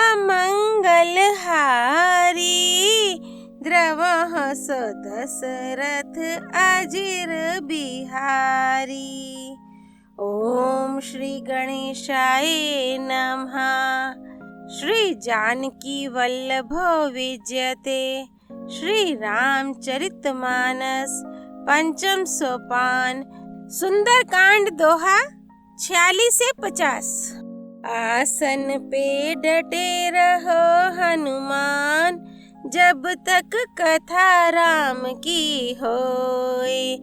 अमंगल हारी द्रवः स दशरथ अजिर बिहारी। ओम श्री गणेशाय नमः। श्री जानकी वल्लभो विजयते। श्री रामचरितमानस पंचम सोपान। सुंदर कांड दोहा 46 से 50। आसन पे डटे रहो हनुमान, जब तक कथा राम की होए।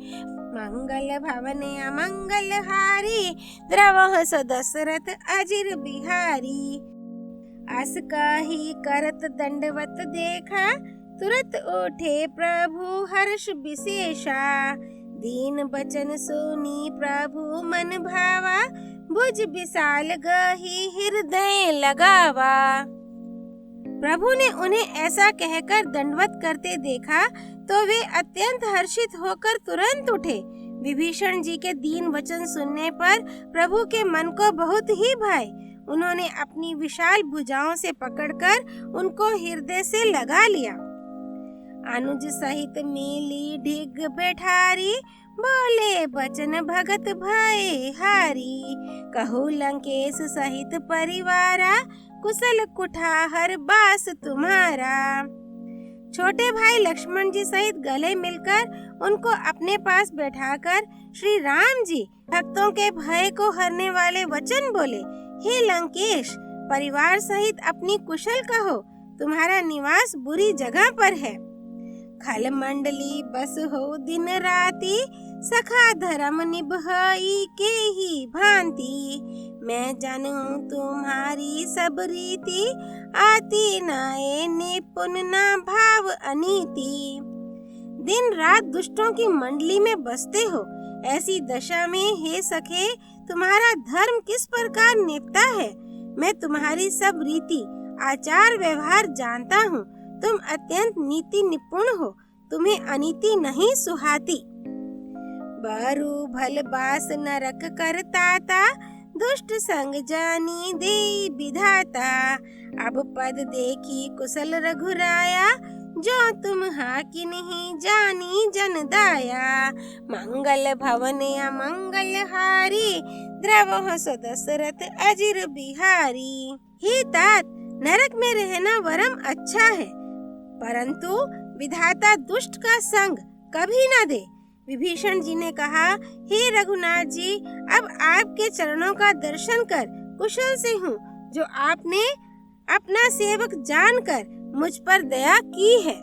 मंगल भवने अमंगल हारी द्रवः स दशरथ अजिर बिहारी। अस काही करत दंडवत देखा, तुरत उठे प्रभु हर्ष विशेषा। दीन बचन सुनी प्रभु मन भावा, भुज विशाल गही हृदय लगावा। प्रभु ने उन्हें ऐसा कहकर दंडवत करते देखा तो वे अत्यंत हर्षित होकर तुरंत उठे। विभीषण जी के दीन वचन सुनने पर प्रभु के मन को बहुत ही भाए। उन्होंने अपनी विशाल भुजाओं से पकड़कर उनको हृदय से लगा लिया। अनुज सहित मिली ढिग बैठारी, बोले बचन भगत भय हारी। कहु लंकेश सहित परिवारा, कुशल कुठार बास तुम्हारा। छोटे भाई लक्ष्मण जी सहित गले मिलकर उनको अपने पास बैठाकर श्री राम जी भक्तों के भय को हरने वाले वचन बोले। हे लंकेश, परिवार सहित अपनी कुशल कहो, तुम्हारा निवास बुरी जगह पर है। खल मंडली बस हो दिन राती, सखा धर्म निभाई के ही भांति। मैं जानूं तुम्हारी सब रीति, आती नाए निपुण ना भाव अनीति। दिन रात दुष्टों की मंडली में बसते हो, ऐसी दशा में हे सखे तुम्हारा धर्म किस प्रकार निपटा है। मैं तुम्हारी सब रीति आचार व्यवहार जानता हूँ। तुम अत्यंत नीति निपुण हो, तुम्हें अनीति नहीं सुहाती। बारू भल बास नरक करताता, दुष्ट संग जानी दे विधाता। अब पद देखी कुशल रघुराया, जो तुम हाकि नहीं जानी जन दाया। मंगल भवने अमंगल हारी, द्रवः स दशरथ अजिर बिहारी। हे तात, नरक में रहना वरम अच्छा है, परंतु विधाता दुष्ट का संग कभी न दे। विभीषण जी ने कहा, हे रघुनाथ जी, अब आपके चरणों का दर्शन कर कुशल से हूँ, जो आपने अपना सेवक जानकर मुझ पर दया की है।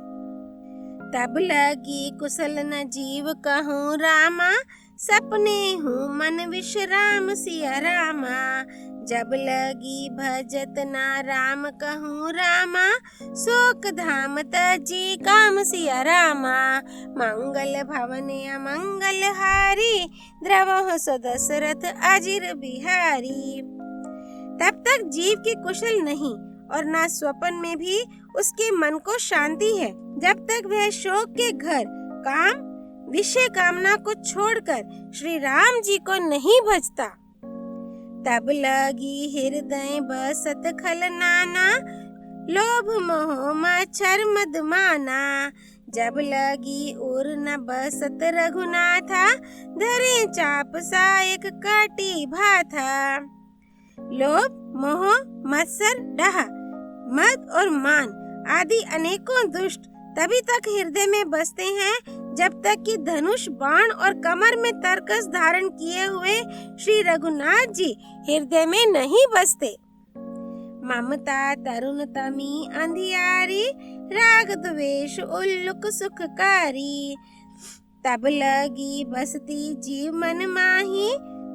तब लगी कुशल न जीव कहूँ रामा, सपने हूँ मन विश्राम सिया रामा। जब लगी भजत ना राम कहूँ रामा, शोक धाम तजी काम सिया रामा। मंगल भवने अमंगल हारी, द्रवः स दशरथ अजिर बिहारी। तब तक जीव की कुशल नहीं और ना स्वप्न में भी उसके मन को शांति है, जब तक वह शोक के घर काम विषय कामना को छोड़कर श्री राम जी को नहीं भजता। तब लगी हृदय बसत खल नाना, लोभ मोह मच्छर मद माना। जब लगी उर न बसत रघुनाथा, धरे चाप सायक काटी भाथा। लोभ मोह मत्सर डाह मद और मान आदि अनेकों दुष्ट तभी तक हृदय में बसते हैं, जब तक कि धनुष बाण और कमर में तरकस धारण किए हुए श्री रघुनाथ जी हृदय में नहीं बसते। ममता तरुण तमी अंधियारी, राग द्वेष उल्लुक सुखकारी। तब लगी बसती जीव मन माही,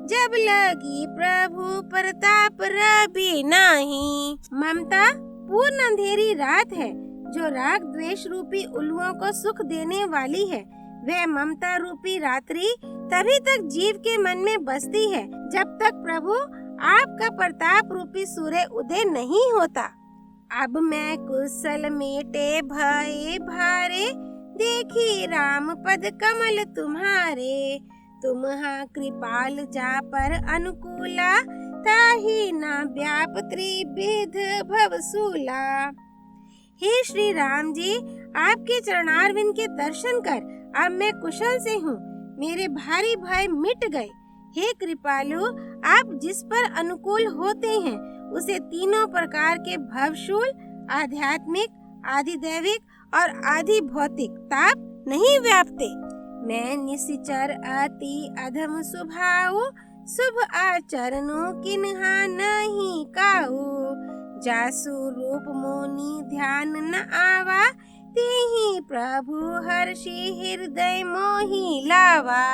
जब लगी प्रभु प्रताप रवि नाही। ममता पूर्ण अंधेरी रात है, जो राग द्वेष रूपी उल्लुओं को सुख देने वाली है। वह ममता रूपी रात्रि तभी तक जीव के मन में बसती है, जब तक प्रभु आपका प्रताप रूपी सूर्य उदय नहीं होता। अब मैं कुशल मेटे भय भारे, देखी राम पद कमल तुम्हारे। तुम्हा कृपाल जा पर अनुकूला, ताहि न व्याप त्रिविध भवसूला। हे श्री राम जी, आपके चरणारविंद के दर्शन कर अब मैं कुशल से हूँ। मेरे भारी भय मिट गए। हे कृपालु, आप जिस पर अनुकूल होते हैं उसे तीनों प्रकार के भवशूल, आध्यात्मिक, आधिदैविक और आधि भौतिक ताप नहीं व्यापते। मैं निश्चर अति अधम स्वभाव, शुभ आचरणों किन्हा नहीं काऊ। जासु रूप मोनि ध्यान न आवा, तेहि प्रभु हर्षि हृदय मोहि लावा।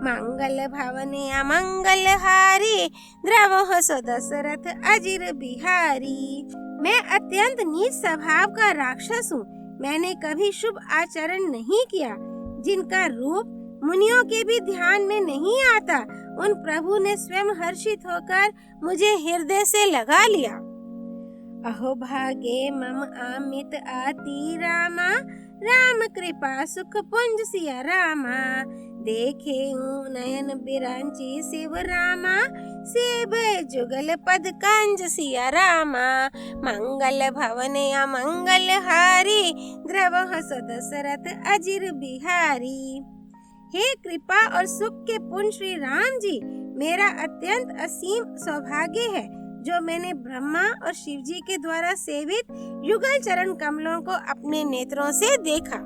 मंगल भवने अमंगल हारी, द्रवह सो दशरथ अजिर बिहारी। मैं अत्यंत नीच स्वभाव का राक्षस हूँ। मैंने कभी शुभ आचरण नहीं किया, जिनका रूप मुनियों के भी ध्यान में नहीं आता। उन प्रभु ने स्वयं हर्षित होकर मुझे हृदय से लगा लिया। अहो भागे मम अमित अति रामा, राम कृपा सुख पुंज सिया रामा। देखे नयन बिरांची शिव रामा, शिव जुगल पद कंज सिया रामा। मंगल भवने अमंगल हारी, द्रवह सो दशरथ अजिर बिहारी। हे कृपा और सुख के पुंज श्री राम जी, मेरा अत्यंत असीम सौभाग्य है जो मैंने ब्रह्मा और शिव जी के द्वारा सेवित युगल चरण कमलों को अपने नेत्रों से देखा।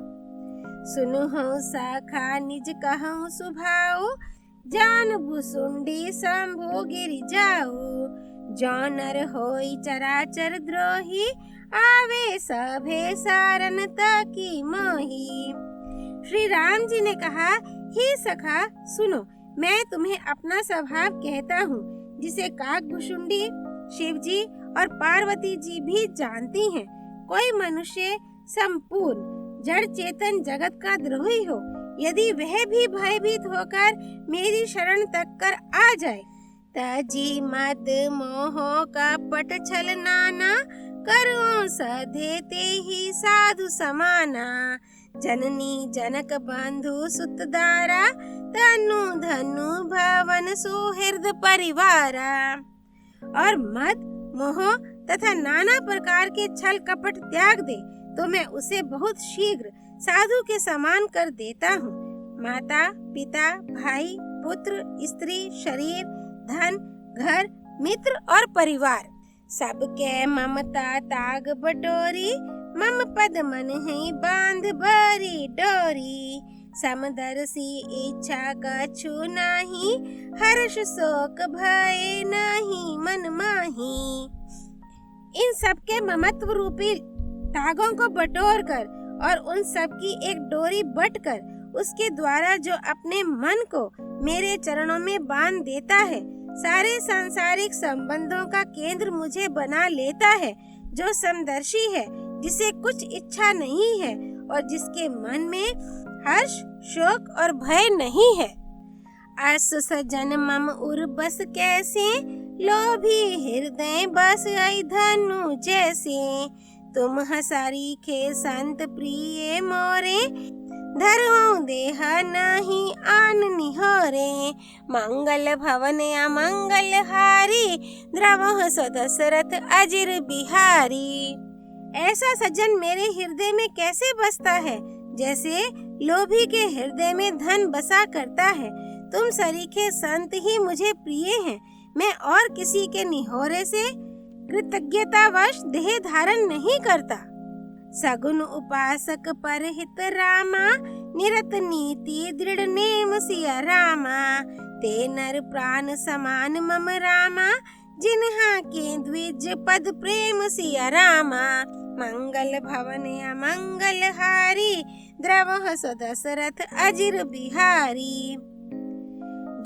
सुनुहु शाखा निज कहूँ सुभाऊ, जान भुसुंडी शंभु गिरि जाऊ। जौनर होई चराचर द्रोही, आवे सभे सारन तकी मोही। श्री राम जी ने कहा, हे सखा सुनो, मैं तुम्हें अपना स्वभाव कहता हूँ, जिसे काकभुसुंडी, शिव जी और पार्वती जी भी जानती हैं। कोई मनुष्य संपूर्ण जड़ चेतन जगत का द्रोही हो, यदि वह भी भयभीत होकर मेरी शरण तक कर आ जाए, तजी मद मोह कपट छल नाना, करो सधेते ही साधु समाना। जननी जनक बंधु सुतदारा, तनु धनु भवन सुहृद परिवारा। और मद, मोह तथा नाना प्रकार के छल कपट त्याग दे तो मैं उसे बहुत शीघ्र साधु के समान कर देता हूँ। माता, पिता, भाई, पुत्र, स्त्री, शरीर, धन, घर, मित्र और परिवार सबके ममता ताग बटोरी। मम पद मन है बांध बरी डोरी। समदर्शी इच्छा कछु नाही, हर्ष शोक भय नहीं मन माही। इन सबके ममत्व रूपी तागों को बटोर कर और उन सब की एक डोरी बट कर उसके द्वारा जो अपने मन को मेरे चरणों में बांध देता है, सारे सांसारिक संबंधों का केंद्र मुझे बना लेता है। जो समदर्शी है, जिसे कुछ इच्छा नहीं है और जिसके मन में हर्ष, शोक और भय नहीं है। अस सजन मम उर बस कैसे, लोभी हृदय बस आई धनु जैसे। तुम हसारी खे संत प्रिय मोरे, धरो देह नहीं आन निहोरे। मंगल भवन अमंगल हारी, द्रवह सो दशरथ अजिर बिहारी। ऐसा सज्जन मेरे हृदय में कैसे बसता है, जैसे लोभी के हृदय में धन बसा करता है। तुम सरीखे संत ही मुझे प्रिय हैं। मैं और किसी के निहोरे से कृतज्ञतावश देह धारण नहीं करता। सगुन उपासक पर हित रामा, निरत नीति दृढ़ नेम सिया रामा। ते नर प्राण समान मम रामा, जिन्हा के द्विज पद प्रेम सिया रामा। मंगल भवन अमंगल हारी, द्रवह सो दशरथ अजिर बिहारी।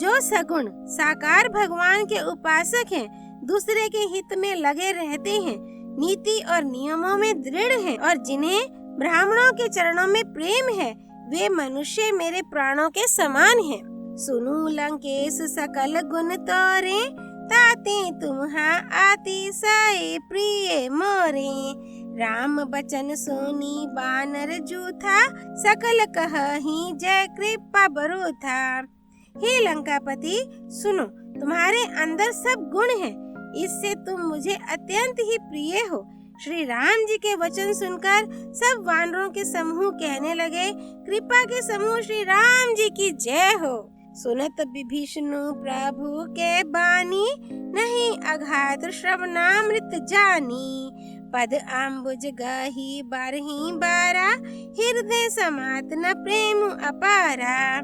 जो सगुण साकार भगवान के उपासक हैं, दूसरे के हित में लगे रहते हैं, नीति और नियमों में दृढ़ हैं और जिन्हें ब्राह्मणों के चरणों में प्रेम है, वे मनुष्य मेरे प्राणों के समान हैं। सुनु लंकेश सकल गुण तोरे, ताते तुम्हा आति साए प्रिय मोरे। राम बचन सोनी बानर जूथा, सकल कहि जय कृपा बरूथा। हे लंकापति सुनो, तुम्हारे अंदर सब गुण हैं, इससे तुम मुझे अत्यंत ही प्रिय हो। श्री राम जी के वचन सुनकर सब वानरों के समूह कहने लगे, कृपा के समूह श्री राम जी की जय हो। सुनत विभीषणु प्रभु के बानी, नहीं अघात श्रवणामृत जानी। पद अम्बुज गही बारही बारा, हृदय समात न प्रेम अपारा।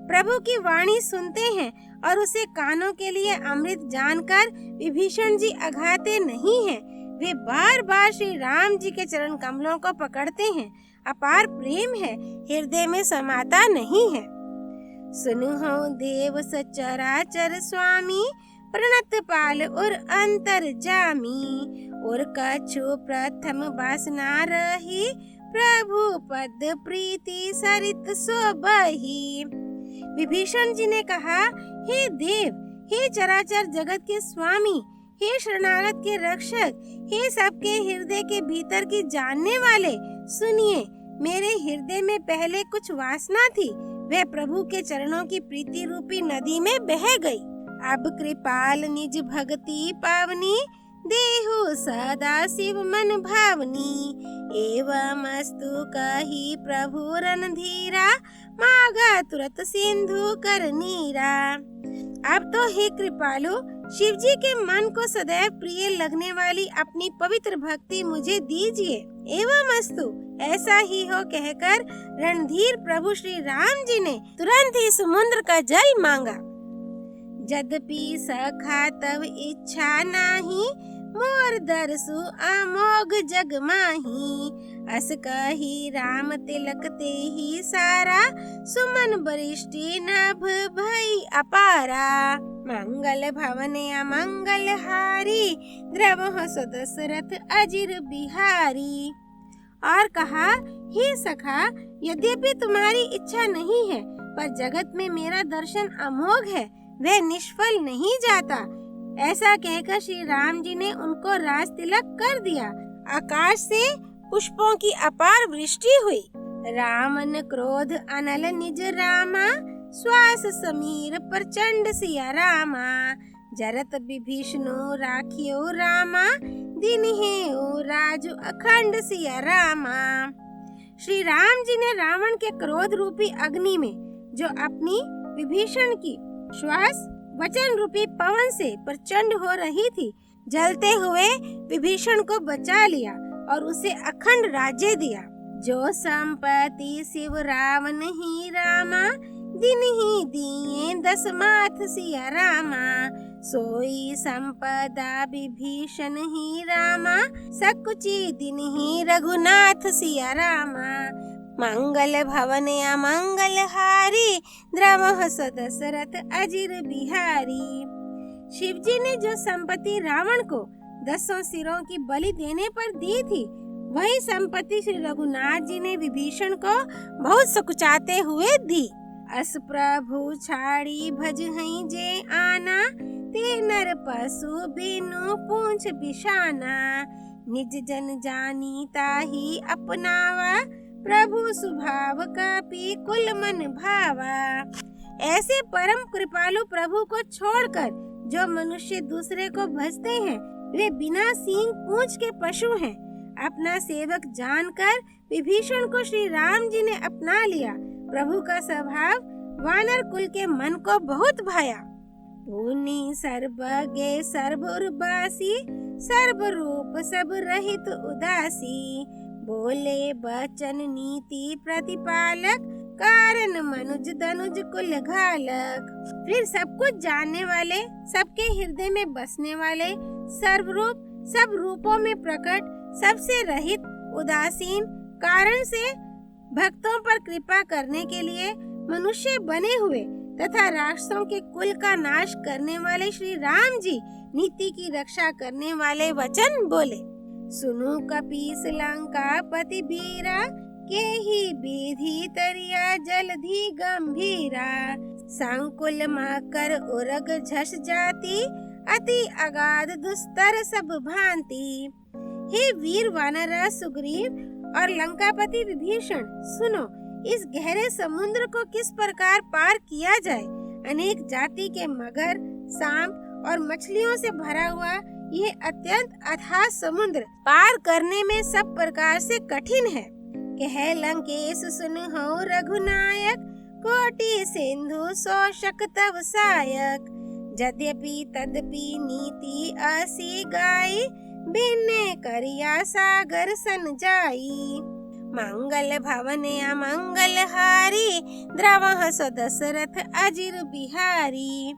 प्रभु की वाणी सुनते हैं और उसे कानों के लिए अमृत जानकर विभीषण जी अघाते नहीं हैं। वे बार बार श्री राम जी के चरण कमलों को पकड़ते हैं। अपार प्रेम है, हृदय में समाता नहीं है। सुनु हो देव सचराचर स्वामी, प्रणत पाल और अंतर जामी। और कछु प्रथम वासना रही, प्रभु पद प्रीति सरित सोबही। विभीषण जी ने कहा, हे देव, हे चराचर जगत के स्वामी, हे शरणागत के रक्षक, हे सबके हृदय के भीतर की जानने वाले, सुनिए, मेरे हृदय में पहले कुछ वासना थी, वह प्रभु के चरणों की प्रीति रूपी नदी में बह गई। अब कृपाल निज भक्ति पावनी, देहु सदा शिव मन भावनी। एवं अस्तु कही प्रभु रणधीरा, मागा तुरत सिंधु कर नीरा। अब तो हे कृपालु, शिव जी के मन को सदैव प्रिय लगने वाली अपनी पवित्र भक्ति मुझे दीजिए। एवं अस्तु, ऐसा ही हो कहकर रणधीर प्रभु श्री राम जी ने तुरंत ही समुद्र का जल मांगा। यद्यपि सखा तब इच्छा नाही, मोर दरसु अमोघ जग माही। अस कही राम तिलक ते ही सारा, सुमन बरिष्टि नभ भई अपारा। मंगल भवन अमंगल हारी, द्रवह सुदशरथ अजिर बिहारी। और कहा, हे सखा, यद्यपि तुम्हारी इच्छा नहीं है, पर जगत में मेरा दर्शन अमोघ है, वह निष्फल नहीं जाता। ऐसा कहकर श्री राम जी ने उनको राज तिलक कर दिया। आकाश से पुष्पों की अपार वृष्टि हुई। रामन क्रोध अनल निज रामा, श्वास समीर प्रचंड सिया रामा। जरत विभीषणु राखियो रामा, दिन है ओ राजु अखंड सिया रामा। श्री राम जी ने रावण के क्रोध रूपी अग्नि में, जो अपनी विभीषण की श्वास वचन रूपी पवन से प्रचंड हो रही थी, जलते हुए विभीषण को बचा लिया और उसे अखंड राज्य दिया। जो संपत्ति शिव रावण ही रामा, दिन ही दिए दस माथ सिया रामा। सोई संपदा विभीषण ही रामा, सकुची दिन ही रघुनाथ सिया रामा। मंगल भवन अमंगल हारी, द्रवह सदशरथ अजिर बिहारी। शिव जी ने जो संपत्ति रावण को 10 सिरों की बलि देने पर दी थी, वही संपत्ति श्री रघुनाथ जी ने विभीषण को बहुत सकुचाते हुए दी। अस प्रभु छाड़ी भज हई जे आना, ते नर पशु बिनु पूंछ बिशाना। निज जन जानी ताही अपनावा, प्रभु स्वभाव कपि कुल मन भावा। ऐसे परम कृपालु प्रभु को छोड़कर जो मनुष्य दूसरे को भजते हैं, वे बिना सींग पूंछ के पशु हैं। अपना सेवक जानकर विभीषण को श्री राम जी ने अपना लिया। प्रभु का स्वभाव वानर कुल के मन को बहुत भाया। पुनि सर्वज्ञ सर्वउर्वासी, सर्वरूप सब रहित उदासी। बोले बचन नीति प्रतिपालक, कारण मनुज दनुज कुल घालक। फिर सब कुछ जानने वाले, सबके हृदय में बसने वाले, सर्वरूप, सब रूपों में प्रकट, सबसे रहित, उदासीन, कारण से भक्तों पर कृपा करने के लिए मनुष्य बने हुए तथा राक्षसों के कुल का नाश करने वाले श्री राम जी नीति की रक्षा करने वाले वचन बोले। सुनु कपीस लंका पति बीरा, के ही विधि तरिया जलधि गंभीरा। संकुल मकर उरग झस जाती, अति अगाध दुस्तर सब भांति। हे वीर वानर सुग्रीव और लंकापति विभीषण, सुनो, इस गहरे समुद्र को किस प्रकार पार किया जाए। अनेक जाति के मगर, सांप और मछलियों से भरा हुआ ये अत्यंत अथाह समुद्र पार करने में सब प्रकार से कठिन है। कह लंकेश सुनहु रघुनायक, कोटि सिंधु शोषक तव सायक। यद्यपि तदपि नीति असी गाई, बिन्ने करिया सागर सन जाई। मंगल भवन अमंगल हारी, द्रवः सो दशरथ अजिर बिहारी।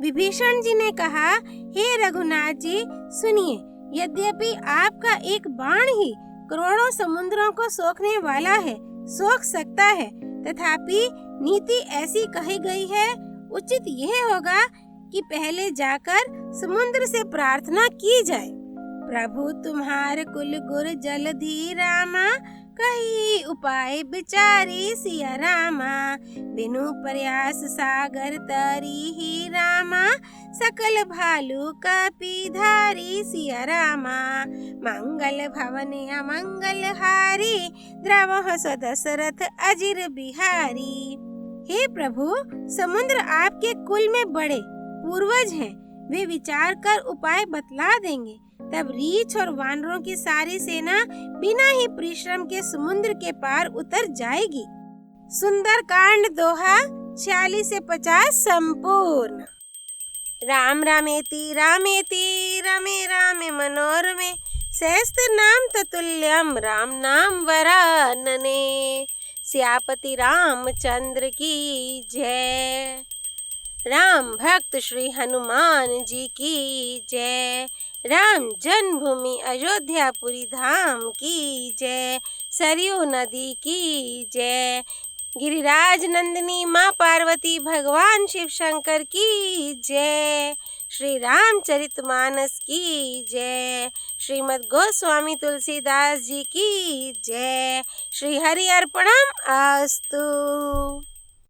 विभीषण जी ने कहा, हे रघुनाथ जी सुनिए, यद्यपि आपका एक बाण ही करोड़ों समुद्रों को सोखने वाला है, सोख सकता है, तथापि नीति ऐसी कही गई है, उचित यह होगा कि पहले जाकर समुद्र से प्रार्थना की जाए। प्रभु तुम्हार कुल गुर जलधि रामा, कही उपाय विचारी सिया रामा। बिनु प्रयास सागर तरी ही रामा, सकल भालू कपि धारी सिया रामा। मंगल भवन अमंगल हारी, द्रवः सो दशरथ अजिर बिहारी। हे प्रभु, समुद्र आपके कुल में बड़े पूर्वज हैं, वे विचार कर उपाय बतला देंगे। तब रीछ और वानरों की सारी सेना बिना ही परिश्रम के समुद्र के पार उतर जाएगी। सुंदर कांड दोहा 46 से 50 संपूर्ण। राम रामेति रामेति रमे रामे मनोरमे, सहस्त्र नाम ततुल्यम राम नाम वरानने। सियापति रामचंद्र की जय। राम भक्त श्री हनुमान जी की जय। राम जन्मभूमि अयोध्यापुरी धाम की जय। सरयू नदी की जय। गिरिराज नंदिनी माँ पार्वती भगवान शिव शंकर की जय। श्री रामचरितमानस की जय। श्रीमद् गोस्वामी तुलसीदास जी की जय। श्री हरि अर्पणम अस्तु।